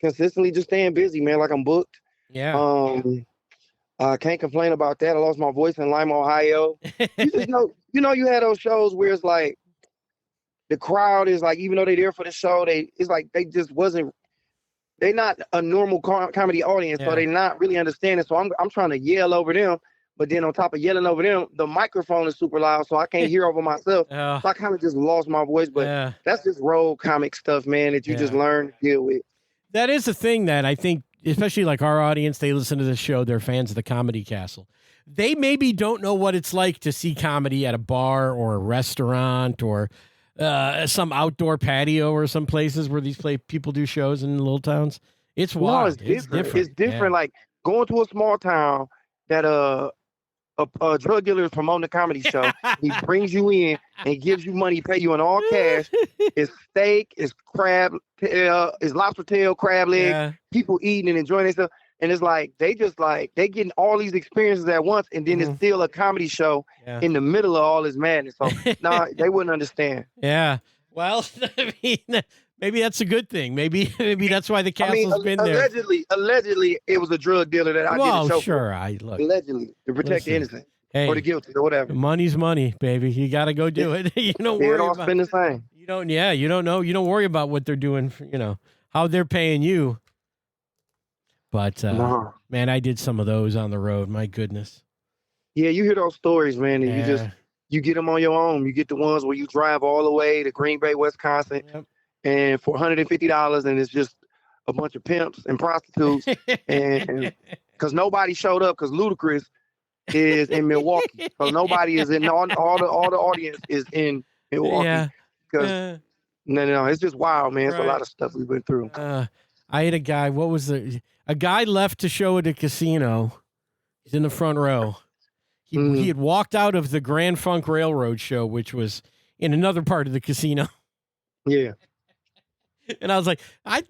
consistently just staying busy, man. Like I'm booked. Yeah. I can't complain about that. I lost my voice in Lima, Ohio. You just know, you had those shows where it's like the crowd is like, even though they're there for the show, it's like they just wasn't. They're not a normal comedy audience, Yeah. so they're not really understanding. So I'm trying to yell over them, but then on top of yelling over them, the microphone is super loud, so I can't hear over myself. So I kind of just lost my voice. But Yeah. that's just road comic stuff, man, that you just learn to deal with. That is the thing that I think, especially like our audience, they listen to the show, they're fans of the Comedy Castle. They maybe don't know what it's like to see comedy at a bar or a restaurant or some outdoor patio or some places where these people do shows in little towns. It's wild. No, it's different. It's different. Like going to a small town that a drug dealer is promoting a comedy show. He brings you in and gives you money, pay you in all cash. It's steak, it's crab, it's lobster tail, crab leg. Yeah. People eating and enjoying themselves. And it's like they getting all these experiences at once, and then it's still a comedy show in the middle of all this madness. So no, they wouldn't understand. Yeah. Well, I mean, maybe that's a good thing. Maybe that's why the castle's been there. Allegedly, it was a drug dealer that I did the show sure. for. Allegedly, to protect the innocent or the guilty or whatever. Money's money, baby. You got to go do it. You don't It worry all about spend the same. You don't. Yeah. You don't know. You don't worry about what they're doing. How they're paying you. But man, I did some of those on the road. My goodness. Yeah, you hear those stories, man, and you get them on your own. You get the ones where you drive all the way to Green Bay, Wisconsin, and for $150, and it's just a bunch of pimps and prostitutes, and because nobody showed up because Ludacris is in Milwaukee, so nobody is in all the audience is in Milwaukee because no, it's just wild, man. It's a lot of stuff we've been through. I had a guy. What was a guy left to show at a casino? He's in the front row. He had walked out of the Grand Funk Railroad show, which was in another part of the casino. Yeah. And I was like, I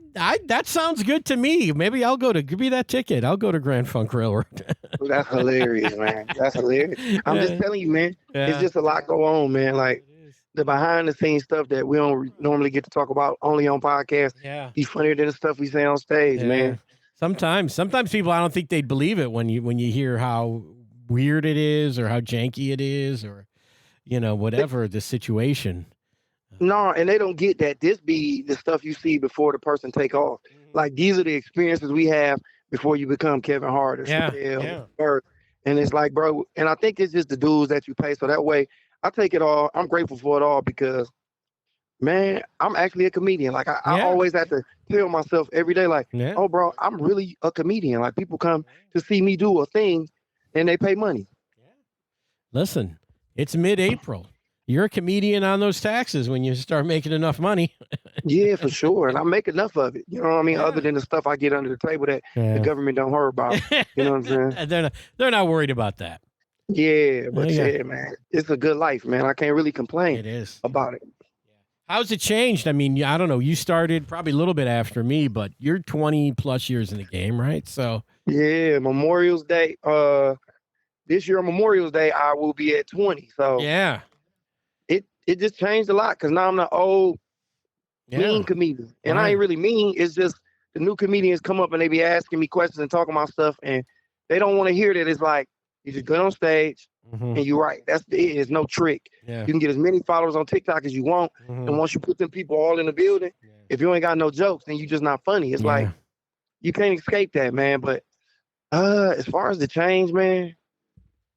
that sounds good to me. Maybe I'll go to, give me that ticket. I'll go to Grand Funk Railroad. That's hilarious, man. That's hilarious. I'm just telling you, man. Yeah. It's just a lot go on, man. Like the behind the scenes stuff that we don't normally get to talk about only on podcasts. Yeah. Be funnier than the stuff we say on stage, man. Sometimes people, I don't think they'd believe it when you hear how weird it is or how janky it is or, whatever the situation. No, and they don't get that this be the stuff you see before the person take off. Like these are the experiences we have before you become Kevin Hart or Yeah, Chappelle yeah. or and it's like, bro, and I think it's just the dues that you pay. So that way I take it all. I'm grateful for it all because man, I'm actually a comedian. Like I Yeah. always have to tell myself every day, like, Yeah. oh, bro, I'm really a comedian. Like people come to see me do a thing, and they pay money. Listen, it's mid-April. You're a comedian on those taxes when you start making enough money. Yeah, for sure, and I make enough of it. You know what I mean? Yeah. Other than the stuff I get under the table that Yeah. the government don't hear about. You know what I'm saying? They're not worried about that. Yeah, but Yeah. yeah, man, it's a good life, man. I can't really complain It is. about it. How's it changed? I mean, I don't know. You started probably a little bit after me, but you're 20 plus years in the game, right? So Yeah, Memorial's Day. This year on Memorial's Day, I will be at 20. So yeah. it just changed a lot because now I'm the old mean comedian. And I ain't really mean. It's just the new comedians come up and they be asking me questions and talking about stuff, and they don't want to hear that. It's like you just get on stage and you're right. That's it. It's no trick. Yeah. You can get as many followers on TikTok as you want, and once you put them people all in the building, if you ain't got no jokes, then you just not funny. It's like you can't escape that, man. But as far as the change, man,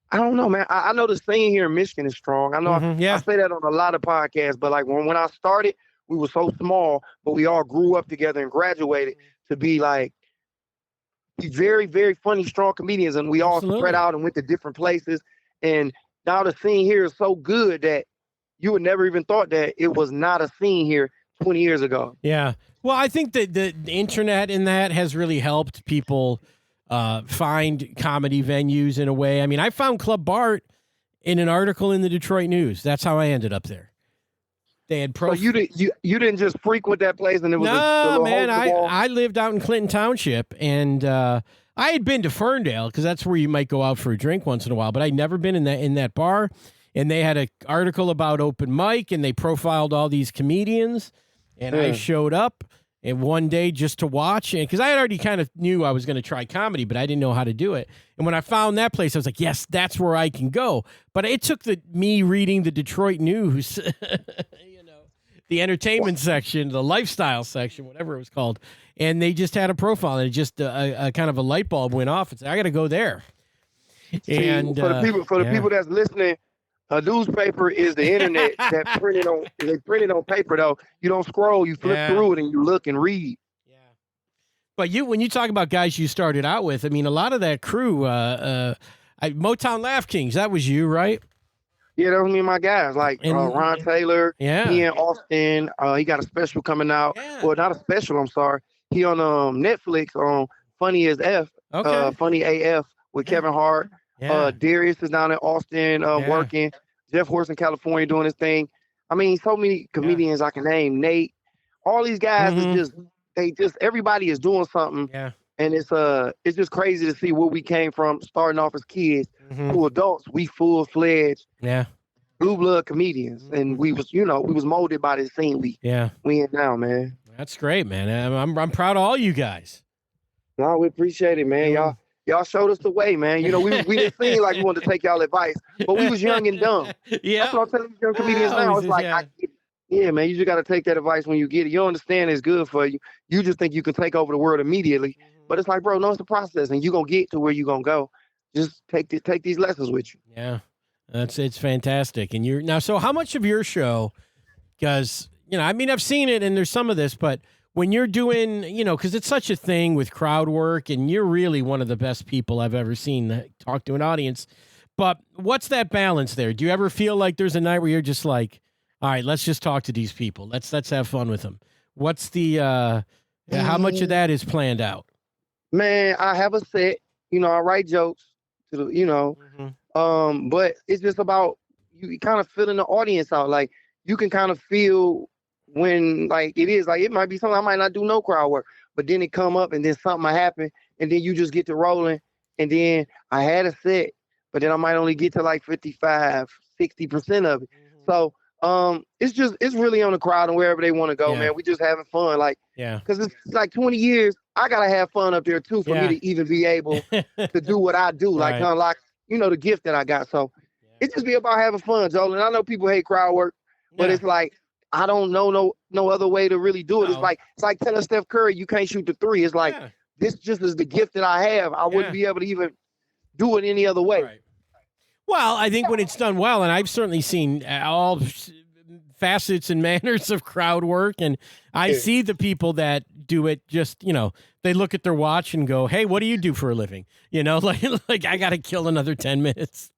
I don't know, man. I know the scene here in Michigan is strong. I know I say that on a lot of podcasts, but like when I started, we were so small, but we all grew up together and graduated to be like very, very funny, strong comedians, and we all spread out and went to different places. And now the scene here is so good that you would never even thought that it was not a scene here 20 years ago. Yeah. Well, I think that the internet in that has really helped people find comedy venues in a way. I mean, I found Club Bart in an article in the Detroit News. That's how I ended up there. They had So you didn't just frequent that place and it was no, man. I lived out in Clinton Township, and I had been to Ferndale because that's where you might go out for a drink once in a while. But I'd never been in that bar. And they had an article about open mic, and they profiled all these comedians. And I showed up and one day just to watch, and because I had already kind of knew I was going to try comedy, but I didn't know how to do it. And when I found that place, I was like, yes, that's where I can go. But it took me reading the Detroit News, the entertainment section, the lifestyle section, whatever it was called, and they just had a profile, and it just a kind of a light bulb went off. And said, I got to go there. And for the people that's listening, a newspaper is the internet that printed on paper though. You don't scroll, you flip through it and you look and read. Yeah. But when you talk about guys you started out with, I mean, a lot of that crew, Motown Laugh Kings, that was you, right? Yeah, that was me and my guys, like Ron Taylor. Yeah. He in Austin. He got a special coming out. Yeah. Well, not a special, I'm sorry. He on Netflix on Funny as F. Okay. Funny AF with Kevin Hart. Yeah. Darius is down in Austin working. Jeff Horst in California doing his thing. I mean, so many comedians I can name. Nate. All these guys is everybody is doing something. Yeah. And it's just crazy to see where we came from, starting off as kids to adults. We full-fledged blue blood comedians, and we was molded by the scene we in now, man. That's great, man. I'm proud of all you guys. No, we appreciate it, man. Y'all showed us the way, man. You know, we didn't seem like we wanted to take y'all advice, but we was young and dumb. Yeah. That's what I'm telling young comedians now. It's like, I get it. Yeah, man, you just got to take that advice when you get it. You understand it's good for you. You just think you can take over the world immediately. But it's like, bro, no, it's a process, and you're going to get to where you're going to go. Just take these lessons with you. Yeah, it's fantastic. And so how much of your show, because, I mean, I've seen it, and there's some of this, but when you're doing, because it's such a thing with crowd work, and you're really one of the best people I've ever seen that talk to an audience. But what's that balance there? Do you ever feel like there's a night where you're just like, all right, let's just talk to these people. Let's have fun with them. What's the how much of that is planned out? Man, I have a set. I write jokes to the, but it's just about you kind of filling the audience out. Like you can kind of feel when it might be something I might not do no crowd work, but then it come up and then something might happen and then you just get to rolling. And then I had a set, but then I might only get to like 55, 60% of it. So it's really on the crowd and wherever they want to go, man. We just having fun. Because it's like 20 years, I gotta have fun up there too for me to even be able to do what I do. Like kind of like, the gift that I got. So it just be about having fun, Joel. And I know people hate crowd work, but it's like I don't know no other way to really do it. No. It's like telling Steph Curry you can't shoot the three. It's like this just is the gift that I have. I wouldn't be able to even do it any other way. Right. Well, I think when it's done well, and I've certainly seen all facets and manners of crowd work, and I see the people that do it just, they look at their watch and go, hey, what do you do for a living? Like I got to kill another 10 minutes.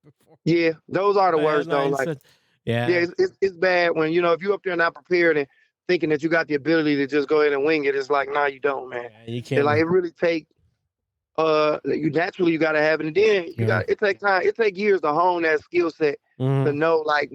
Yeah, those are the worst, though. Like, it's bad when, if you're up there not prepared and thinking that you got the ability to just go ahead and wing it. It's like, nah, you don't, man. Yeah, you can't. Like, it really takes, you got to have it. And then it takes time. It takes years to hone that skill set to know, like,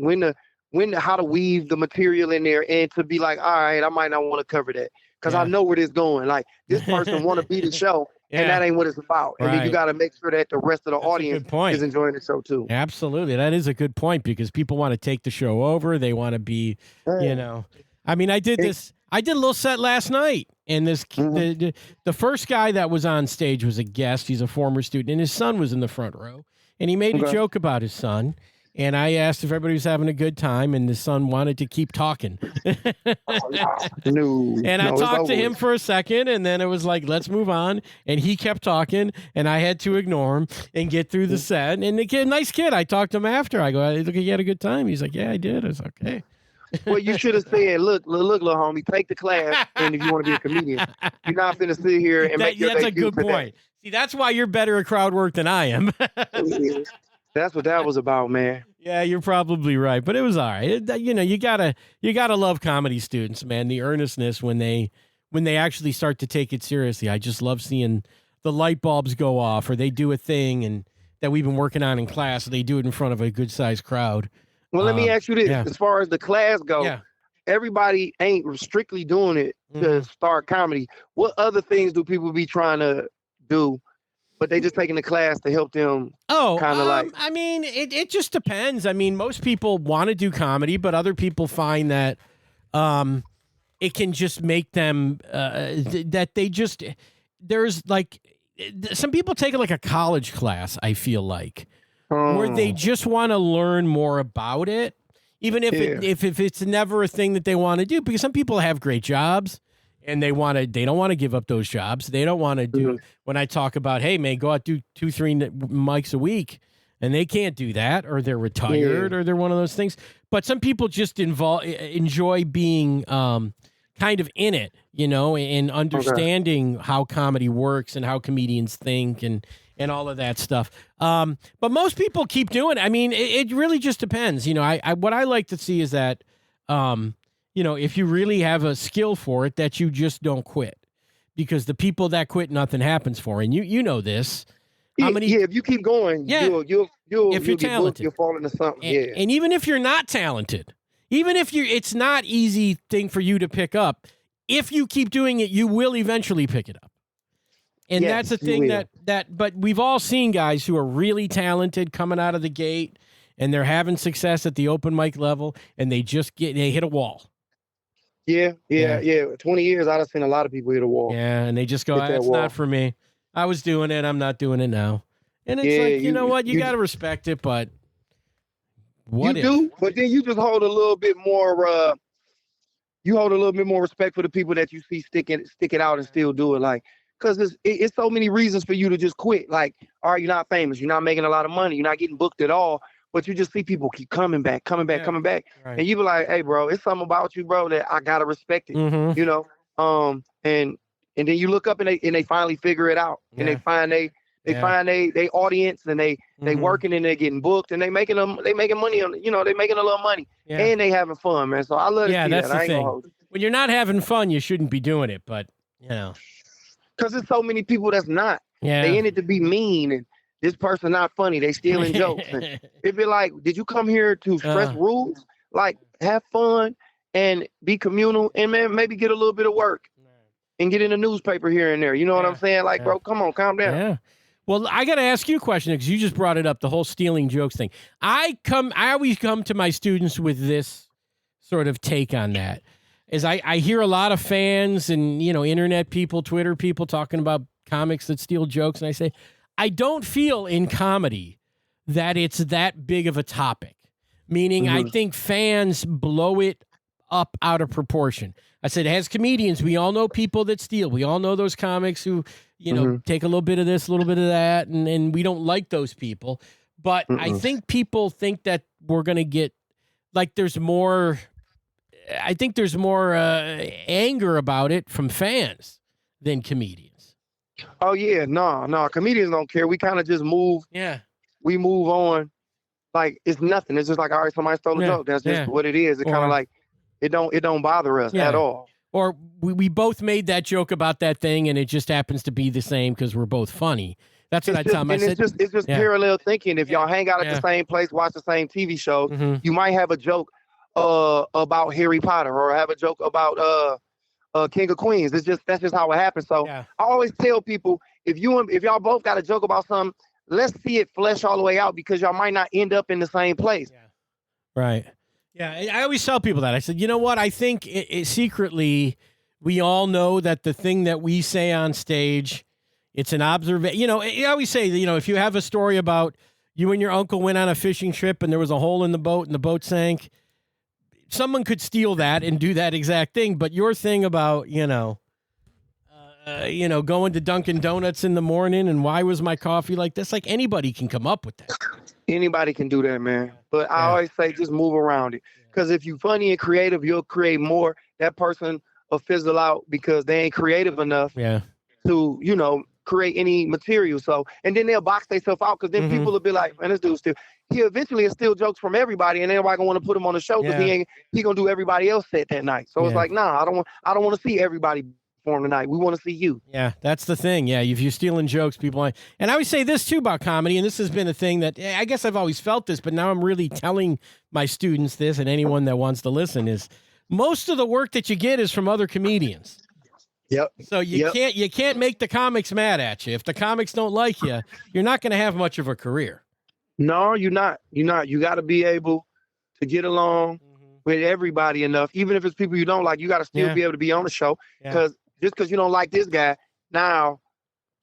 how to weave the material in there and to be like, all right, I might not want to cover that because I know where this going. Like, this person want to be the show, and that ain't what it's about. And then you got to make sure that the rest of the audience is enjoying the show too. Absolutely. That is a good point because people want to take the show over. They want to be, I mean, I did a little set last night, and the first guy that was on stage was a guest. He's a former student, and his son was in the front row, and he made a joke about his son. And I asked if everybody was having a good time, and the son wanted to keep talking. And I talked to him for a second, and then it was like, let's move on. And he kept talking, and I had to ignore him and get through the set. And the kid, nice kid, I talked to him after. I go, look, you had a good time? He's like, yeah, I did. I was okay. Well, you should have said, look, little homie, take the class, and if you want to be a comedian, you're not going to sit here and make your That's a good point. See, that's why you're better at crowd work than I am. That's what that was about, man. Yeah, you're probably right, but it was all right. You gotta love comedy students, man. The earnestness when they actually start to take it seriously. I just love seeing the light bulbs go off, or they do a thing and that we've been working on in class. They do it in front of a good sized crowd. Well, let me ask you this: as far as the class goes, everybody ain't strictly doing it to start comedy. What other things do people be trying to do? But they just taking the class to help them. I mean, it just depends. I mean, most people want to do comedy, but other people find that it can just make them that they just there's like some people take it like a college class. I feel like where they just want to learn more about it, even if if it's never a thing that they want to do. Because some people have great jobs. And they don't want to give up those jobs. They don't want to do, when I talk about, hey, man, go out, do 2-3 mics a week. And they can't do that, or they're retired, or they're one of those things. But some people just enjoy being kind of in it, and understanding how comedy works and how comedians think and all of that stuff. But most people keep doing it. I mean, it really just depends. What I like to see is that, if you really have a skill for it, that you just don't quit, because the people that quit, nothing happens for. And you know this. If you keep going, you'll if you're talented, you'll fall into something. And even if you're not talented, even if it's not easy thing for you to pick up, if you keep doing it, you will eventually pick it up. And that's the thing but we've all seen guys who are really talented coming out of the gate, and they're having success at the open mic level, and they hit a wall. Yeah. 20 years, I've seen a lot of people hit a wall. Yeah, and they just go, it's not for me. I was doing it. I'm not doing it now. And it's like, you know what? You got to respect it, but what if? You do, but then you just hold a little bit more, respect for the people that you see stick it out and still do it. Like, because it's so many reasons for you to just quit. Like, all right, you're not famous. You're not making a lot of money. You're not getting booked at all. But you just see people keep coming back. Right. And you be like, hey, bro, it's something about you, bro, that I got to respect it, And then you look up and they finally figure it out. And they find find they audience, and they working, and they getting booked, and they making money on, they making a little money. Yeah. And they having fun, man. So I love to see that's that. The thing. When you're not having fun, you shouldn't be doing it, but because there's so many people that's not. Yeah. They in it to be mean, and this person not funny. They stealing jokes. And it'd be like, did you come here to stress rules? Like, have fun and be communal, and maybe get a little bit of work and get in the newspaper here and there. You know what I'm saying? Like, bro, come on, calm down. Yeah. Well, I got to ask you a question, because you just brought it up, the whole stealing jokes thing. I always come to my students with this sort of take on that. Is I hear a lot of fans and, internet people, Twitter people talking about comics that steal jokes. And I say, I don't feel in comedy that it's that big of a topic. Meaning, I think fans blow it up out of proportion. I said, as comedians, we all know people that steal. We all know those comics who, take a little bit of this, a little bit of that, and we don't like those people. But I think people think that we're going to get, like, there's more anger about it from fans than comedians. Oh, yeah. No. Comedians don't care. We kind of just move. Yeah. We move on. Like, it's nothing. It's just like, all right, somebody stole a joke. That's just what it is. It kind of like, it don't bother us at all. Or we both made that joke about that thing, and it just happens to be the same because we're both funny. That's what I tell them. I said, it's just parallel thinking. If y'all hang out at the same place, watch the same TV shows, you might have a joke about Harry Potter, or have a joke about King of Queens. That's just how it happens. So I always tell people, if y'all both got a joke about something, let's see it flesh all the way out, because y'all might not end up in the same place. Yeah. Right. Yeah, I always tell people that. I said, you know what? I think secretly we all know that the thing that we say on stage, it's an observation. I always say that, if you have a story about you and your uncle went on a fishing trip and there was a hole in the boat and the boat sank, someone could steal that and do that exact thing. But your thing about, going to Dunkin' Donuts in the morning and why was my coffee like this? Like, anybody can come up with that. Anybody can do that, man. But I always say just move around it. Because if you're funny and creative, you'll create more. That person will fizzle out because they ain't creative enough to, create any material. So, and then they'll box themselves out, because then people will be like, man, this dude's still. He eventually will steal jokes from everybody, and everybody gonna want to put him on the show because he gonna do everybody else set that night. So it's like, nah, I don't want to see everybody perform tonight. We want to see you. Yeah, that's the thing. Yeah, if you're stealing jokes, people like, and I always say this too about comedy, and this has been a thing that I guess I've always felt this, but now I'm really telling my students this, and anyone that wants to listen, is most of the work that you get is from other comedians. Yep. So you can't make the comics mad at you. If the comics don't like you, you're not going to have much of a career. No, you're not. You got to be able to get along with everybody enough, even if it's people you don't like. You got to still be able to be on the show, because just because you don't like this guy, now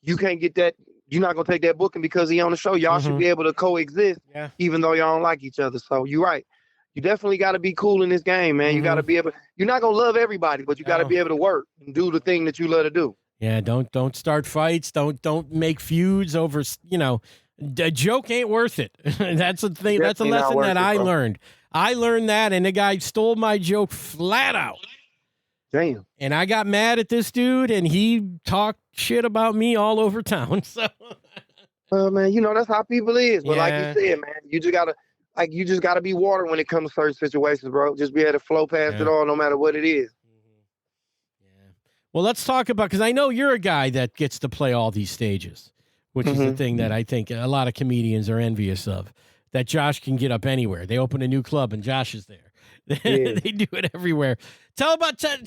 you can't get that. You're not gonna take that booking because he on the show. Y'all should be able to coexist, even though y'all don't like each other. So you're right. You definitely got to be cool in this game, man. You got to be able. You're not gonna love everybody, but you got to be able to work and do the thing that you love to do. Yeah, don't start fights. Don't make feuds over. A joke ain't worth it. That's a thing. That's a lesson that I learned. I learned that, and the guy stole my joke flat out. Damn. And I got mad at this dude, and he talked shit about me all over town. So, well, man, that's how people is. But like you said, man, you just gotta be water when it comes to certain situations, bro. Just be able to flow past it all, no matter what it is. Yeah. Well, let's talk about, because I know you're a guy that gets to play all these stages, which is the thing that I think a lot of comedians are envious of. That Josh can get up anywhere. They open a new club and Josh is there. They do it everywhere. Tell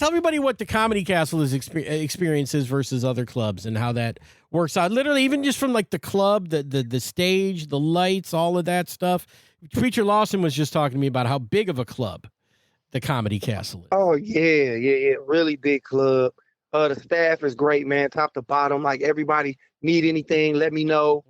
everybody what the Comedy Castle experiences versus other clubs and how that works out. Literally, even just from like the club, the stage, the lights, all of that stuff. Preacher Lawson was just talking to me about how big of a club the Comedy Castle is. Oh yeah. Really big club. The staff is great, man, top to bottom. Like, everybody need anything, let me know.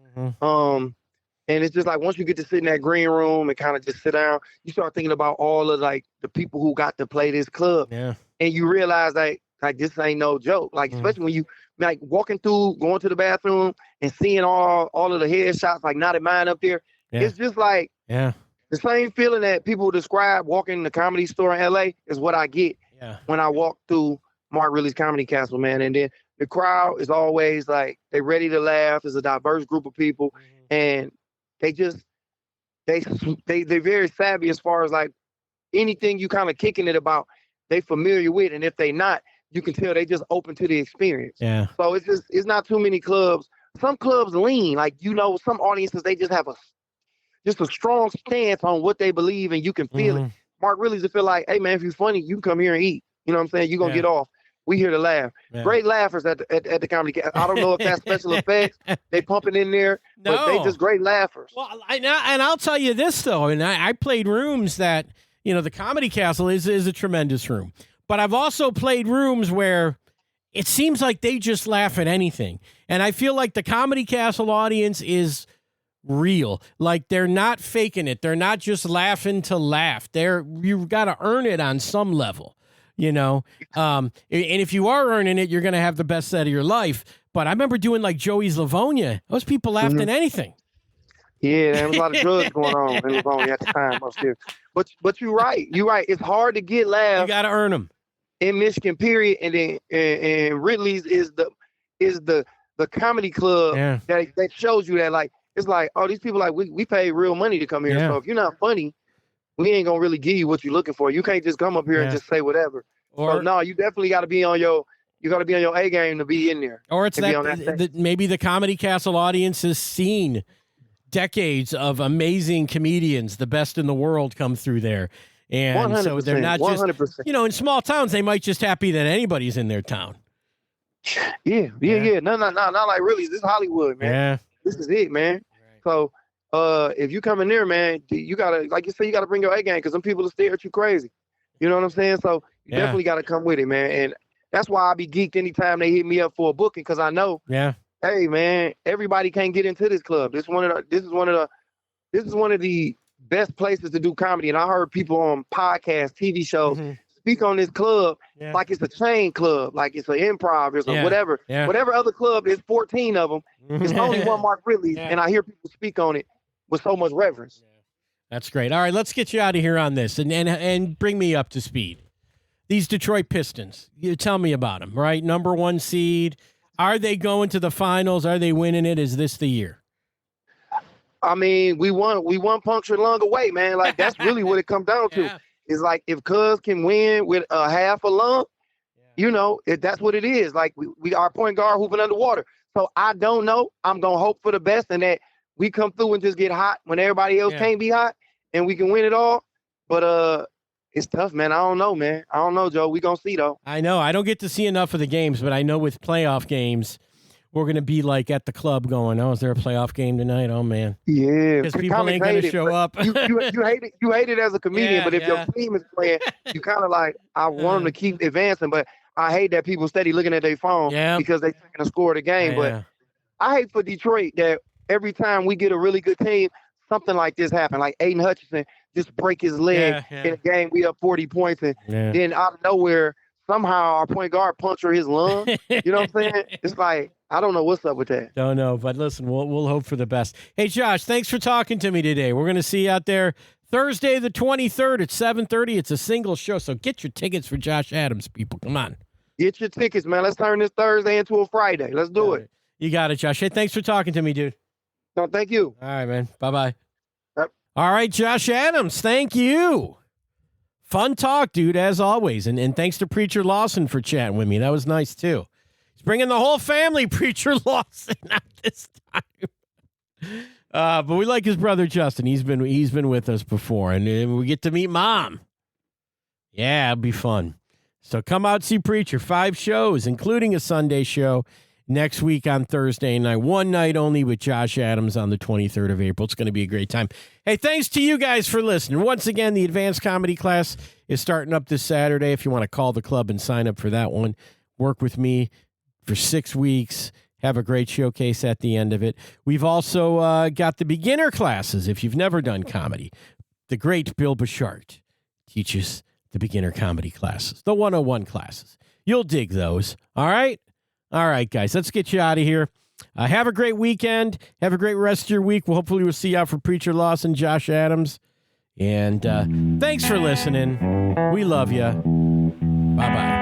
And it's just like, once you get to sit in that green room and kind of just sit down, you start thinking about all of like the people who got to play this club. Yeah. And you realize that like this ain't no joke. Like, especially when you like walking through, going to the bathroom and seeing all of the headshots, like not at mine up there. It's just like the same feeling that people describe walking in the Comedy Store in LA is what I get when I walk through Mark Riley's Comedy Castle, man. And then the crowd is always like, they ready to laugh. It's a diverse group of people. And they're very savvy as far as like anything you kind of kicking it about, they familiar with. And if they not, you can tell they just open to the experience. Yeah. So it's not too many clubs. Some clubs lean, like, some audiences, they just have a strong stance on what they believe, and you can feel it. Mark Riley's to feel like, hey man, if you're funny, you can come here and eat. You know what I'm saying? You're gonna get off. We here to laugh. Yeah. Great laughers at the Comedy Castle. I don't know if that's special effects. They pumping in there, but they just great laughers. Well, and I'll tell you this though, and I played rooms that, the Comedy Castle is a tremendous room, but I've also played rooms where it seems like they just laugh at anything, and I feel like the Comedy Castle audience is real. Like they're not faking it. They're not just laughing to laugh. You've got to earn it on some level, you know. And if you are earning it, you're going to have the best set of your life. But I remember doing like Joey's Livonia. Those people laughed at anything. Yeah, there was a lot of drugs going on in Livonia at the time upstairs. But you're right. You're right. It's hard to get laughs. You got to earn them in Michigan, period. And then and Ridley's is the comedy club that shows you that, like, it's like, oh, these people, like, we pay real money to come here. So if you're not funny, we ain't gonna really give you what you're looking for. You can't just come up here and just say whatever. So no, you definitely got to be on your A game to be in there. Or it's maybe the Comedy Castle audience has seen decades of amazing comedians, the best in the world, come through there. And so they're not just, 100%. You know, in small towns, they might just happy that anybody's in their town. Yeah. No, not like really. This is Hollywood, man. Yeah. This is it, man. Right. So if you come in there, man, you gotta, like you say, you gotta bring your A game, because some people will stare at you crazy. You know what I'm saying? So you definitely gotta come with it, man. And that's why I be geeked anytime they hit me up for a booking, because I know, hey, man, everybody can't get into this club. This is one of the best places to do comedy. And I heard people on podcasts, TV shows speak on this club like it's a chain club, like it's an improv or something, whatever. Yeah. Whatever other club, there's 14 of them. It's only one Mark Ridley, and I hear people speak on it with so much reverence. Yeah. That's great. All right, let's get you out of here on this and bring me up to speed. These Detroit Pistons, you tell me about them, right? Number 1 seed. Are they going to the finals? Are they winning it? Is this the year? I mean, we won punctured lung away, man. Like, that's really what it comes down to. It's like, if Cuz can win with a half a lung, you know, that's what it is. Like, we our point guard hooping underwater. So I don't know. I'm going to hope for the best, and that we come through and just get hot when everybody else can't be hot, and we can win it all. But it's tough, man. I don't know, man. I don't know, Joe. We going to see, though. I know. I don't get to see enough of the games, but I know with playoff games, we're going to be like at the club going, oh, is there a playoff game tonight? Oh, man. Yeah. Because people ain't going to show up. You hate it as a comedian, but if your team is playing, you kind of like, I want them to keep advancing, but I hate that people steady looking at their phone because they taking a score of the game. But I hate for Detroit that every time we get a really good team, something like this happen. Like Aiden Hutchinson just break his leg in a game, we up 40 points, and then out of nowhere, somehow our point guard puncture his lung. You know what I'm saying? It's like, I don't know what's up with that. Don't know, but listen, we'll hope for the best. Hey, Josh, thanks for talking to me today. We're going to see you out there Thursday the 23rd at 7:30. It's a single show, so get your tickets for Josh Adams, people. Come on. Get your tickets, man. Let's turn this Thursday into a Friday. Let's do it. You got it, Josh. Hey, thanks for talking to me, dude. No, thank you. All right, man. Bye-bye. Yep. All right, Josh Adams, thank you. Fun talk, dude, as always. And thanks to Preacher Lawson for chatting with me. That was nice, too. He's bringing the whole family, Preacher Lawson, out this time. But we like his brother, Justin. He's been with us before, and we get to meet Mom. Yeah, it'll be fun. So come out, see Preacher. 5 shows, including a Sunday show next week on Thursday night. 1 night only with Josh Adams on the 23rd of April. It's going to be a great time. Hey, thanks to you guys for listening. Once again, the advanced comedy class is starting up this Saturday. If you want to call the club and sign up for that one, work with me for 6 weeks. Have a great showcase at the end of it. We've also got the beginner classes. If you've never done comedy, the great Bill Bouchard teaches the beginner comedy classes, the 101 classes. You'll dig those. All right? All right, guys, let's get you out of here. Have a great weekend. Have a great rest of your week. Hopefully we'll see you out for Preacher Lawson, Josh Adams. And thanks for listening. We love you. Bye-bye.